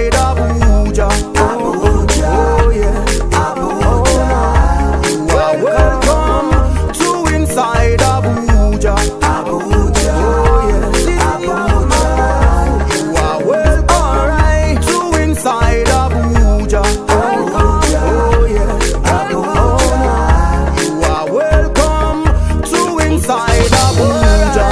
inside Abuja. Abuja. Oh yeah. Abuja. You are welcome to inside Abuja. Abuja. Oh yeah. Abuja. You are welcome, alright, to inside Abuja. Abuja. Oh yeah. Abuja. You are welcome to inside Abuja.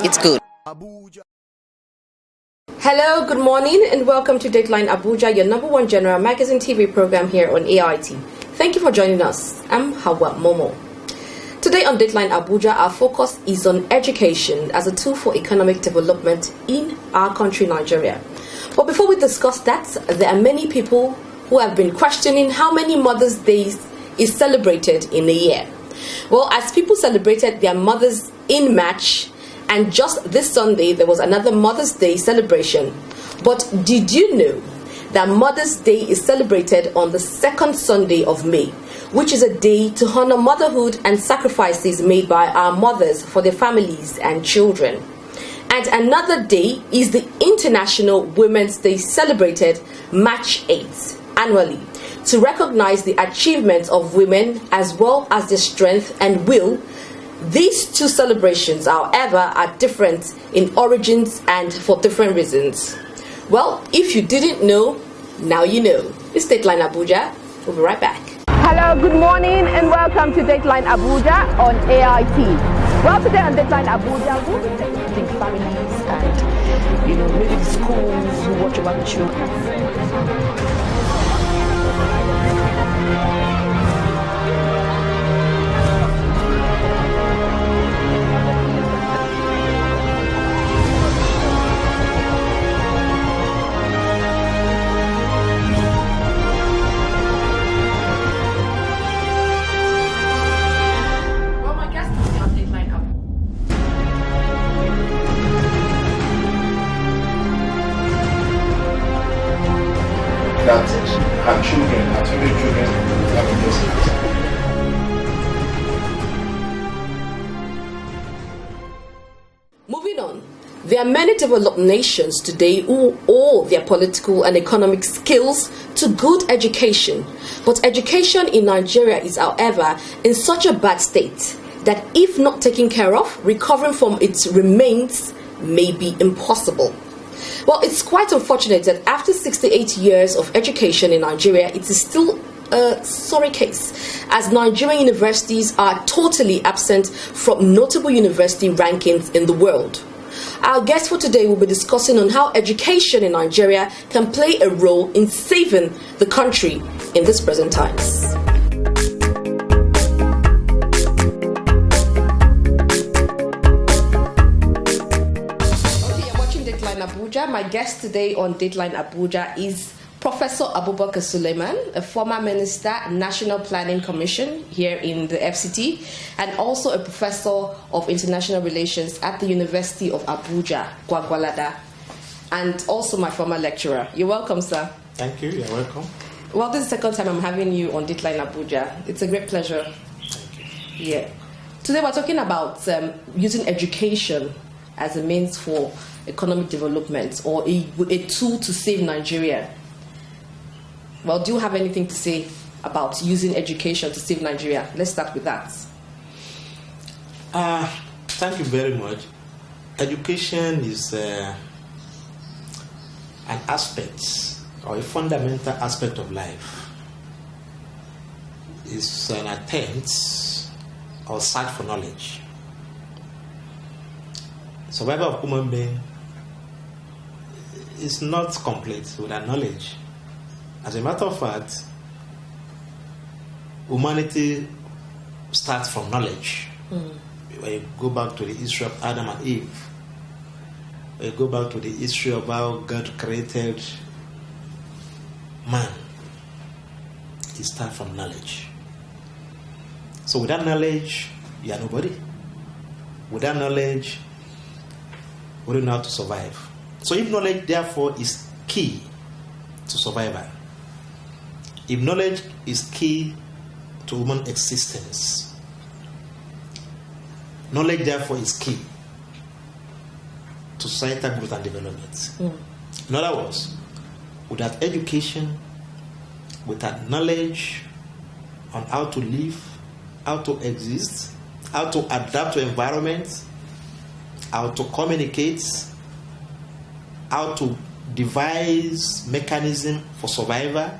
It's good. Hello, good morning, and welcome to Dateline Abuja, your number one general magazine TV program here on AIT. Thank you for joining us. I'm Hauwa Momoh. Today on Dateline Abuja, our focus is on education as a tool for economic development in our country, Nigeria. But before we discuss that, there are many people who have been questioning how many Mother's Days is celebrated in a year. Well, as people celebrated their mothers in March, and just this Sunday there was another Mother's Day celebration. But did you know that Mother's Day is celebrated on the second Sunday of May, which is a day to honor motherhood and sacrifices made by our mothers for their families and children? And another day is the International Women's Day, celebrated March 8th annually, to recognize the achievements of women as well as their strength and will. These two celebrations, however, are different in origins and for different reasons. Well, if you didn't know, now you know. It's Dateline Abuja. We'll be right back. Hello, good morning, and welcome to Dateline Abuja on AIT. Well, today on Dateline Abuja, we'll be taking families and, maybe the schools who watch over the children. That her children, her teenage children, have been Moving on, there are many developed nations today who owe their political and economic skills to good education. But education in Nigeria is, however, in such a bad state that if not taken care of, recovering from its remains may be impossible. Well, it's quite unfortunate that after 68 years of education in Nigeria, it is still a sorry case, as Nigerian universities are totally absent from notable university rankings in the world. Our guest for today will be discussing on how education in Nigeria can play a role in saving the country in these present times. Abuja. My guest today on Dateline Abuja is Professor Abubakar Sulaiman, a former minister, National Planning Commission here in the FCT, and also a professor of international relations at the University of Abuja, Gwagwalada, and also my former lecturer. You're welcome, sir. Thank you. You're welcome. Well, this is the second time I'm having you on Dateline Abuja. It's a great pleasure. Thank you. Yeah. Today we're talking about using education as a means for economic development, or a tool to save Nigeria. Well, do you have anything to say about using education to save Nigeria? Let's start with that. Thank you very much. Education is an aspect, or a fundamental aspect of life. It's an attempt or search for knowledge. Survival of human being is not complete without knowledge. As a matter of fact, humanity starts from knowledge. When you go back to the history of Adam and Eve, when you go back to the history of how God created man, it starts from knowledge. So without knowledge, you are nobody. Without knowledge, we don't know how to survive. So if knowledge, therefore, is key to survival. If knowledge is key to human existence, knowledge therefore is key to societal growth and development. In other words, without education, without knowledge on how to live, how to exist, how to adapt to environment, how to communicate, how to devise mechanism for survival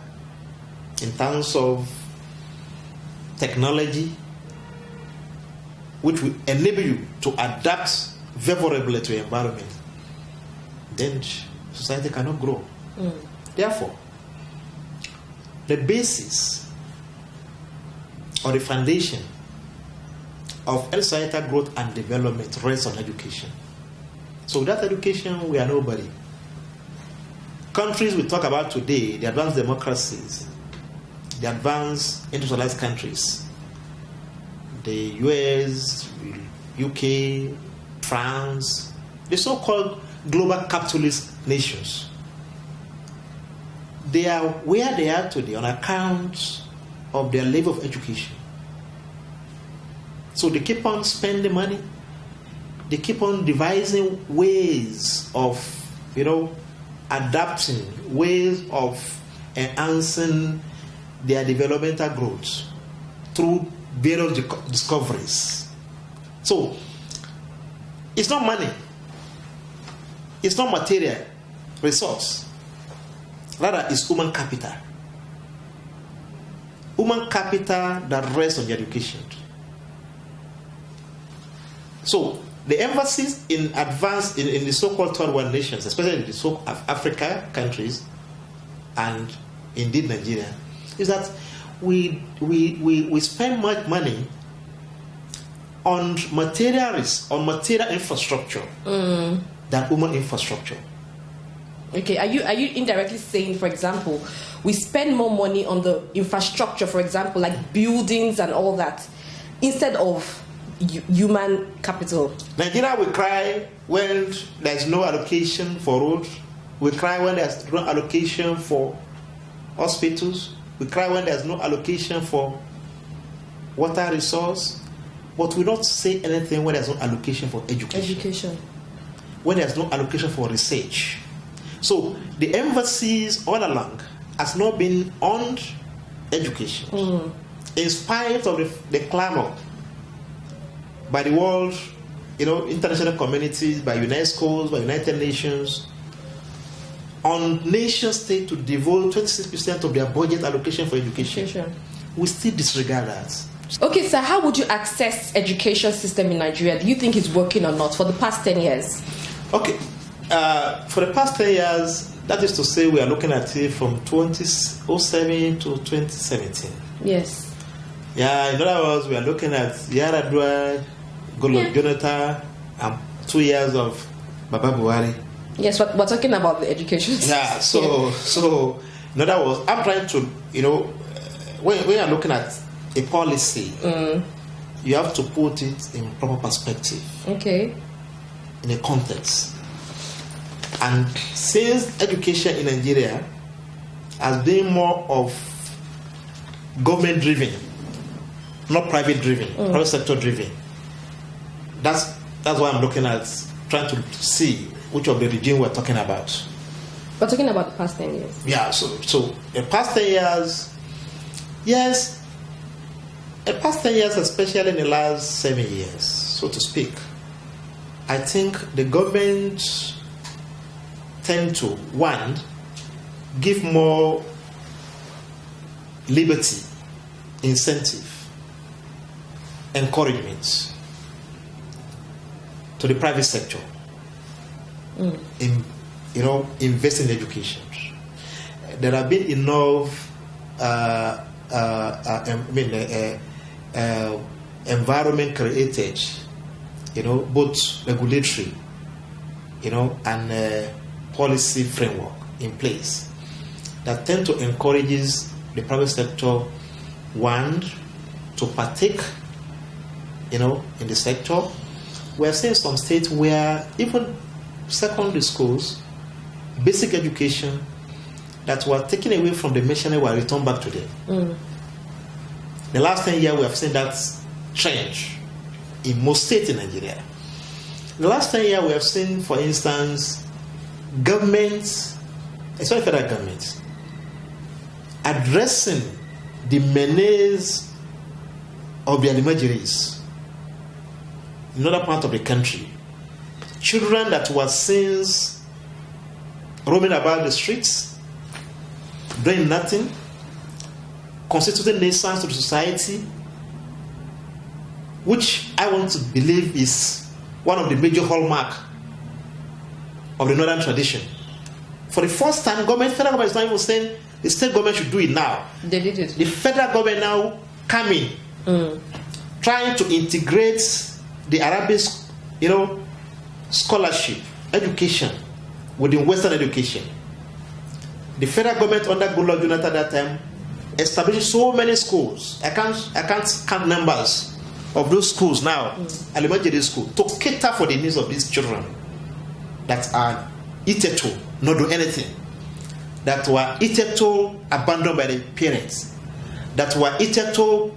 in terms of technology, which will enable you to adapt favorably to environment, then society cannot grow. Therefore, the basis or the foundation of societal growth and development rests on education. So without education, we are nobody. Countries we talk about today, the advanced democracies, the advanced industrialized countries, the US, UK, France, the so-called global capitalist nations, they are where they are today on account of their level of education. So they keep on spending money, they keep on devising ways of, adapting, ways of enhancing their developmental growth through various discoveries. So it's not money, it's not material resource, rather it's human capital. Human capital that rests on the education. So the emphasis in advanced in the so-called third world nations, especially in the so-called Africa countries and indeed Nigeria, is that we spend much money on material infrastructure than human infrastructure. Okay, are you indirectly saying, for example, we spend more money on the infrastructure, for example, like buildings and all that, instead of human capital? Nigeria will cry when there's no allocation for roads. We cry when there's no allocation for hospitals. We cry when there's no allocation for water resource. But we don't say anything when there's no allocation for education. When there's no allocation for research. So the emphasis all along has not been on education. In spite of the clamor by the world, international communities, by UNESCO, by United Nations, on nation state to devote 26% of their budget allocation for education. We still disregard that. Okay, so how would you assess education system in Nigeria? Do you think it's working or not for the past 10 years? Okay, for the past 10 years, that is to say we are looking at it from 2007 to 2017. Yes. Yeah, in other words, we are looking at Yaradua, Goodluck Jonathan, and 2 years of Baba Buhari. Yes, we're talking about the education system. Yeah, so in other words, I'm trying to, when you're looking at a policy, you have to put it in proper perspective. Okay. In a context. And since education in Nigeria has been more of government driven, not private driven, private sector driven, that's why I'm looking at trying to see which of the regime we're talking about. We're talking about the past 10 years. Yeah, so the past 10 years, yes, the past 10 years, especially in the last 7 years, so to speak, I think the government tend to, one, give more liberty, incentive, encouragement to the private sector in invest in education. There have been enough environment created, both regulatory, and policy framework in place that tend to encourage the private sector, one, to partake, in the sector. We are seeing some states where even secondary schools, basic education that were taken away from the missionary were returned back to them. The last 10 years, we have seen that change in most states in Nigeria. The last 10 years, we have seen, for instance, governments, especially federal governments, addressing the menace of their emergencies in other parts of the country. Children that were since roaming about the streets, doing nothing, constituting nuisance to the society, which I want to believe is one of the major hallmarks of the northern tradition. For the first time, federal government is not even saying the state government should do it now. They did it. The federal government now coming, trying to integrate the Arabic, scholarship, education within Western education. The federal government under Goodluck Jonathan at that time established so many schools. I can't count numbers of those schools now, elementary school, to cater for the needs of these children that are hitherto not do anything, that were hitherto abandoned by the parents, that were hitherto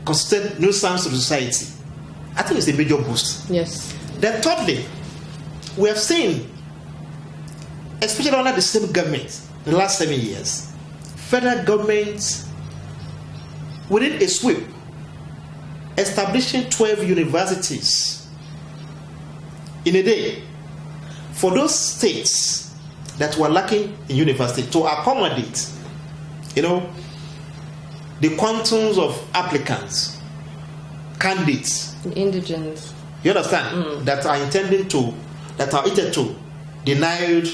considered nuisance to the society. I think it's a major boost. Yes. Then thirdly, we have seen, especially under the same government, in the last 7 years, federal governments within a sweep establishing 12 universities in a day for those states that were lacking in university to accommodate, the quantities of applicants, candidates, indigents. You understand? That are intended to denied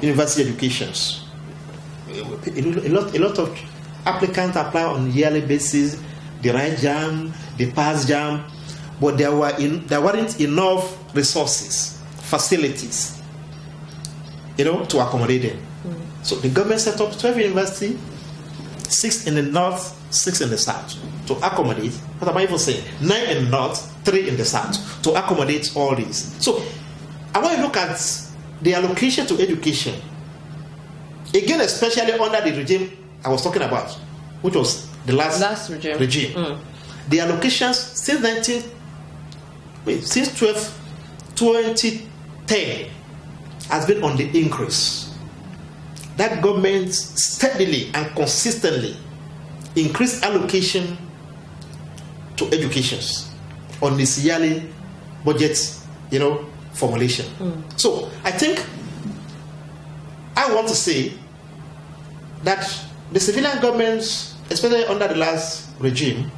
university educations. A lot of applicants apply on a yearly basis. They write JAM, they pass JAM, but there weren't enough resources, facilities, to accommodate them. So the government set up 12 universities, 6 in the north, 6 in the south, to accommodate. What am I even saying? 9 in the north, 3 in the south, to accommodate all these. So I want to look at the allocation to education. Again, especially under the regime I was talking about, which was the last regime. The allocations since 2010 has been on the increase. That government steadily and consistently increased allocation to educations on this yearly budget, formulation. So I think I want to say that the civilian governments, especially under the last regime,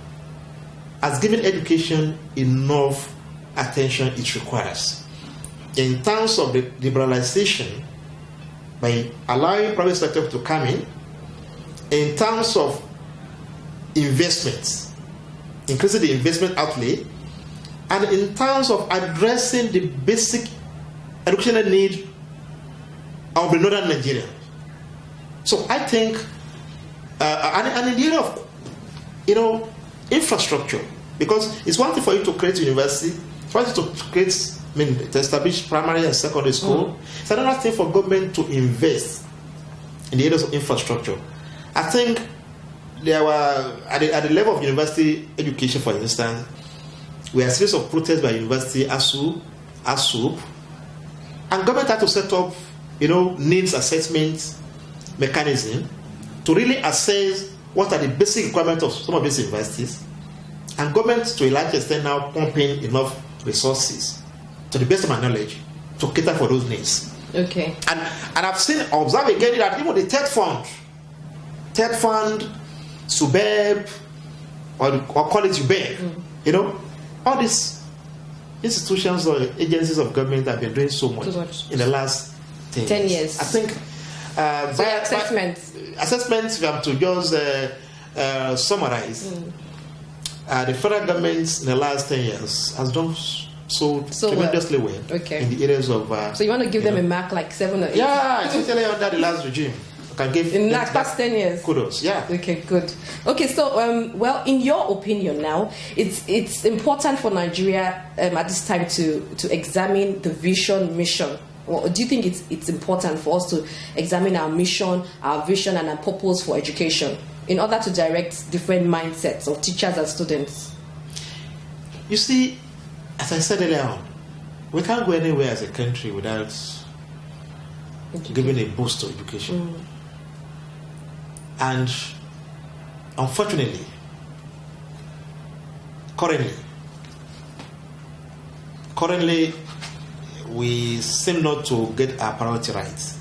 has given education enough attention it requires. In terms of the liberalization, by allowing private sector to come in terms of investments, increasing the investment outlay, and in terms of addressing the basic educational need of the northern Nigeria. So I think, and in the area of, infrastructure, because it's one thing for you to create university, it's one thing to establish primary and secondary school. It's another thing for government to invest in the areas of infrastructure. I think there were, at the level of university education, for instance, we had a series of protests by university, ASUP, and government had to set up, needs assessment mechanism to really assess what are the basic requirements of some of these universities, and government to a large extent now pumping enough resources, to the best of my knowledge, to cater for those needs. Okay. And observe again that even the third fund, SUBEB, or call it UBEB, all these institutions or agencies of government have been doing so much in the last 10 years. I think assessments, if I'm to just summarize, the federal government in the last 10 years has done so tremendously well in the areas of... so you want to give them a mark like 7 or 8? Yeah, especially under the last regime. I can give in the past 10 years. Kudos, yeah. Okay, good. Okay, so, in your opinion now, it's important for Nigeria at this time to examine the vision, mission Or do you think it's important for us to examine our mission, our vision, and our purpose for education in order to direct different mindsets of teachers and students? You see, as I said earlier on, we can't go anywhere as a country without giving a boost to education. And unfortunately, currently, we seem not to get our priority right,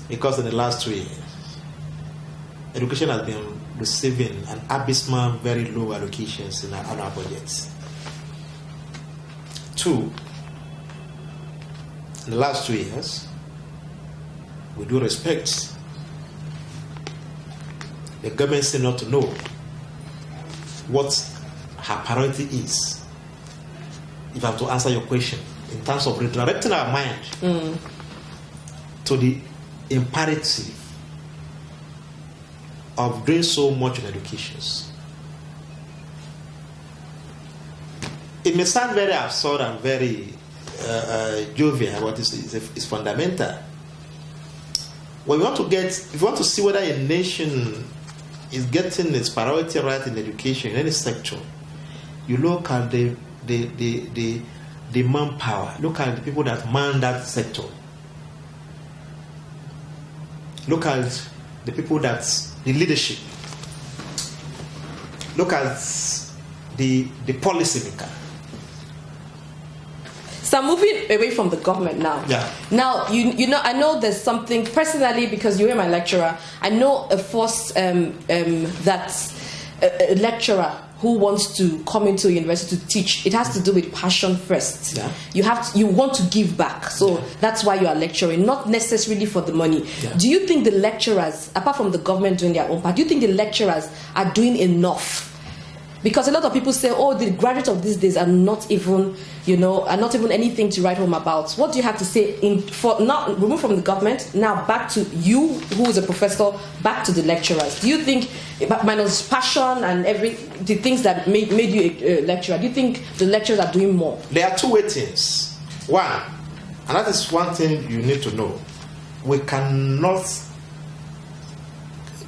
because in the last 2 years, education has been receiving an abysmal, very low allocations in our annual budgets. 2, in the last 2 years, with due respect, the government seems not to know what her priority is. If I have to answer your question, in terms of redirecting our mind to the imperative of doing so much in education. It may sound very absurd and very jovial, but it's fundamental. When we want to if you want to see whether a nation is getting its priority right in education in any sector, you look at the manpower. Look at the people that man that sector. Look at the people the leadership. Look at the policy maker. So moving away from the government now. Yeah. Now you know, I know there's something personally, because you were my lecturer. I know a force that a lecturer who wants to come into a university to teach, it has to do with passion first. Yeah. You want to give back, so that's why you are lecturing, not necessarily for the money. Yeah. Do you think the lecturers, apart from the government doing their own part, do you think the lecturers are doing enough? Because a lot of people say, oh, the graduates of these days are not even anything to write home about. What do you have to say for now, remove from the government, now back to you, who is a professor, back to the lecturers? Do you think, minus passion and the things that made you a lecturer, do you think the lecturers are doing more? There are 2 way things. One, and that is one thing you need to know. We cannot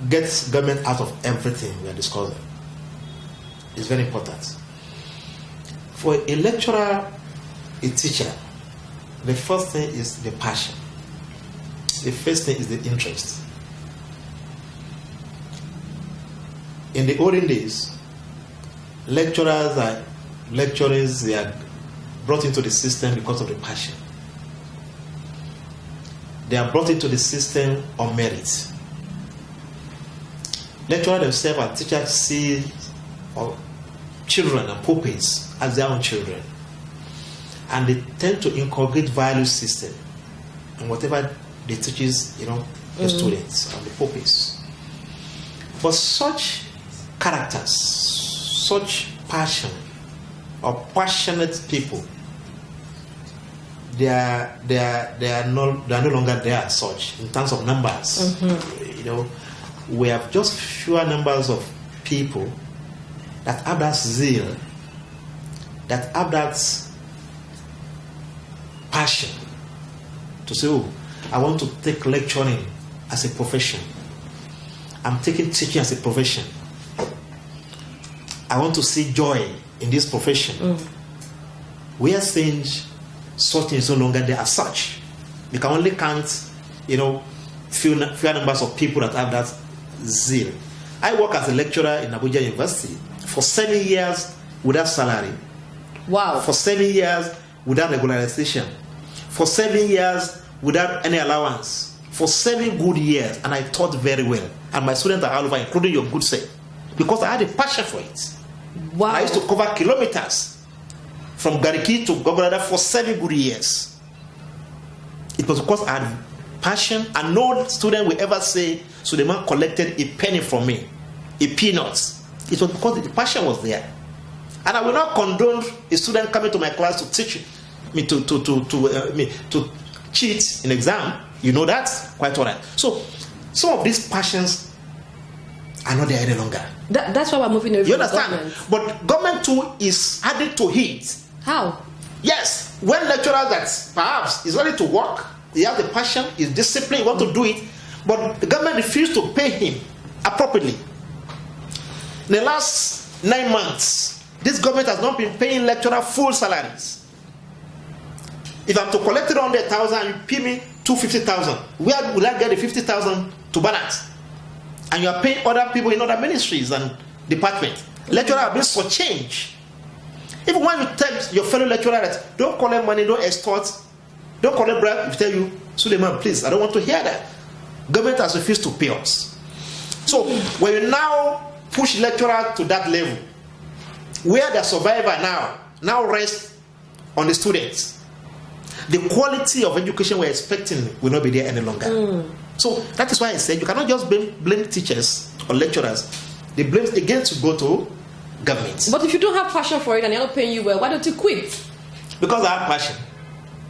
get government out of everything we are discussing. It's very important. For a lecturer, a teacher, the first thing is the passion. The first thing is the interest. In the olden days, lecturers are lecturers, they are brought into the system because of the passion. They are brought into the system on merit. Lecturers themselves and teachers see children and pupils as their own children, and they tend to inculcate value system and whatever they teaches, the students and the pupils. But such characters, such passion or passionate people, they are no longer there as such in terms of numbers. We have just fewer numbers of people that have that zeal, that have that passion to say, oh, I want to take lecturing as a profession. I'm taking teaching as a profession. I want to see joy in this profession. We are saying such things no longer there as such. You can only count, few numbers of people that have that zeal. I work as a lecturer in Abuja University for 7 years without salary. Wow. For 7 years without regularization. For 7 years without any allowance. For 7 good years, and I taught very well. And my students are all over, including your good self, because I had a passion for it. Wow. I used to cover kilometers from Gariki to Gogolada for 7 good years. It was because I had passion, and no student will ever say, so the man collected a penny from me, a peanut. It was because the passion was there. And I will not condone a student coming to my class to teach me to cheat in exam. You know that? Quite all right. So some of these passions are not there any longer. That's why we're moving away You from understand? government. But government too is added to it. How? Yes, when lecturers that perhaps is ready to work, he has the passion, is disciplined, want to do it, but the government refused to pay him appropriately. In the last 9 months, this government has not been paying lecturers full salaries. If I'm to collect 300,000, you pay me 250,000. Where will I get the 50,000 to balance? And you are paying other people in other ministries and departments. Lecturers are being for change. Even when you tell your fellow lecturer that don't collect money, don't extort, don't collect bribe, if tell you, Sulaiman, please, I don't want to hear that. Government has refused to pay us. So when you now push lecturers to that level, where the survivor now rests on the students, the quality of education we're expecting will not be there any longer. So that is why I said you cannot just blame teachers or lecturers. The blame again to go to government. But if you don't have passion for it and they're not paying you well, why don't you quit? Because I have passion.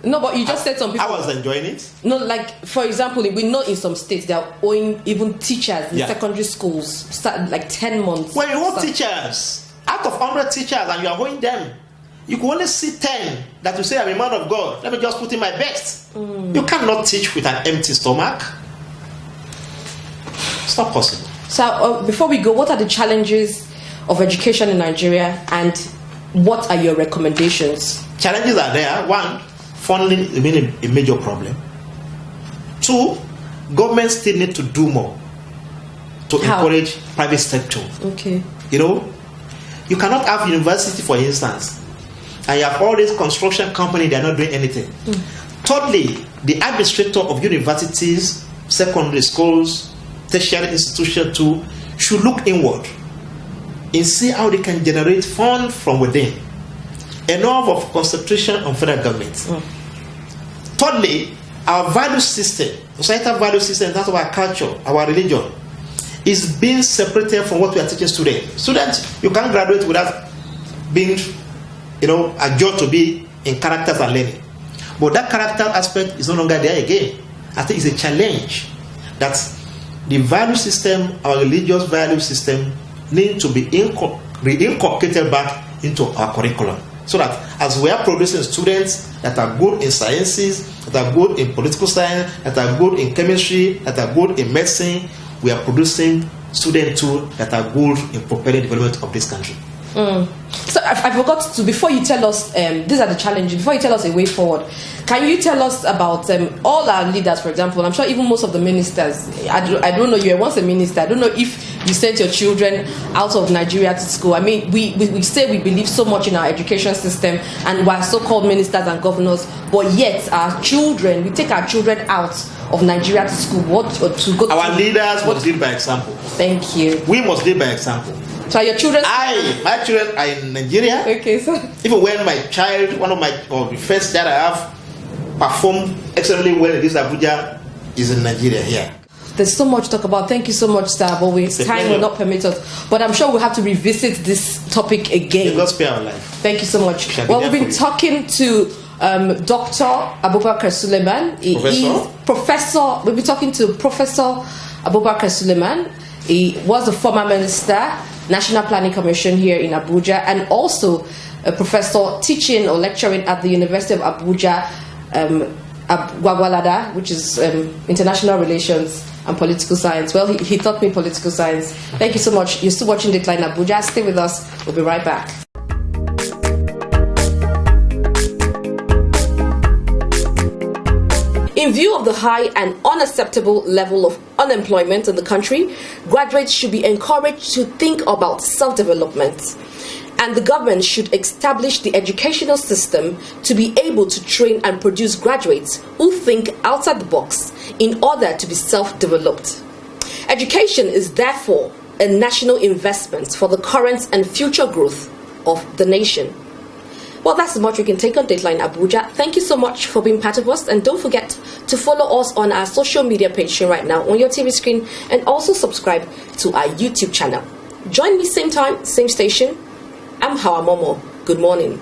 No, but you just said some people. I was enjoying it. No, like for example, we know in some states they are owing even teachers in secondary schools start like 10 months. When you owe teachers, out of 100 teachers and you are owing them, you can only see 10 that you say I'm a man of God. Let me just put in my best. You cannot teach with an empty stomach. It's not possible. So before we go, what are the challenges of education in Nigeria and what are your recommendations? Challenges are there. One, funding remains a major problem. Two, government still need to do more to encourage private sector. Okay. You know, you cannot have university, for instance, and you have all these construction companies, they are not doing anything. Thirdly, the administrator of universities, secondary schools, tertiary institutions too, should look inward and see how they can generate funds from within. Enough of concentration on federal government. Thirdly, our value system, societal value system, that's our culture, our religion, is being separated from what we are teaching students. Students, you can't graduate without being, adjudged to be in characters and learning. But that character aspect is no longer there again. I think it's a challenge that the value system, our religious value system, need to be reincorporated back into our curriculum. So that as we are producing students that are good in sciences, that are good in political science, that are good in chemistry, that are good in medicine, we are producing students too that are good in propelling the development of this country. So I forgot to, before you tell us, these are the challenges, before you tell us a way forward, can you tell us about all our leaders, for example? I'm sure even most of the ministers, I don't know, you were once a minister, I don't know if you sent your children out of Nigeria to school. I mean, we say we believe so much in our education system and we're so-called ministers and governors, but yet our children, we take our children out of Nigeria to school. Our leaders must lead by example. Thank you. We must lead by example. So your children? My children are in Nigeria. Okay, so even when my child, the first child I have, performed excellently well in this Abuja, is in Nigeria here. There's so much to talk about. Thank you so much, sir. But time will not permit us. But I'm sure we'll have to revisit this topic again. God spare our life. Thank you so much. Well, we've been talking to Dr. Abubakar Sulaiman. Professor. We'll be talking to Professor Abubakar Sulaiman. He was a former minister, National Planning Commission here in Abuja, and also a professor teaching or lecturing at the University of Abuja, Gwagwalada, which is international relations and political science. Well, he taught me political science. Thank you so much. You're still watching DatelineAbuja. Stay with us. We'll be right back. In view of the high and unacceptable level of unemployment in the country, graduates should be encouraged to think about self-development. And the government should establish the educational system to be able to train and produce graduates who think outside the box in order to be self-developed. Education is therefore a national investment for the current and future growth of the nation. Well, that's as much we can take on Dateline Abuja. Thank you so much for being part of us, and don't forget to follow us on our social media page right now on your TV screen, and also subscribe to our YouTube channel. Join me same time, same station. I'm Hauwa Momoh. Good morning.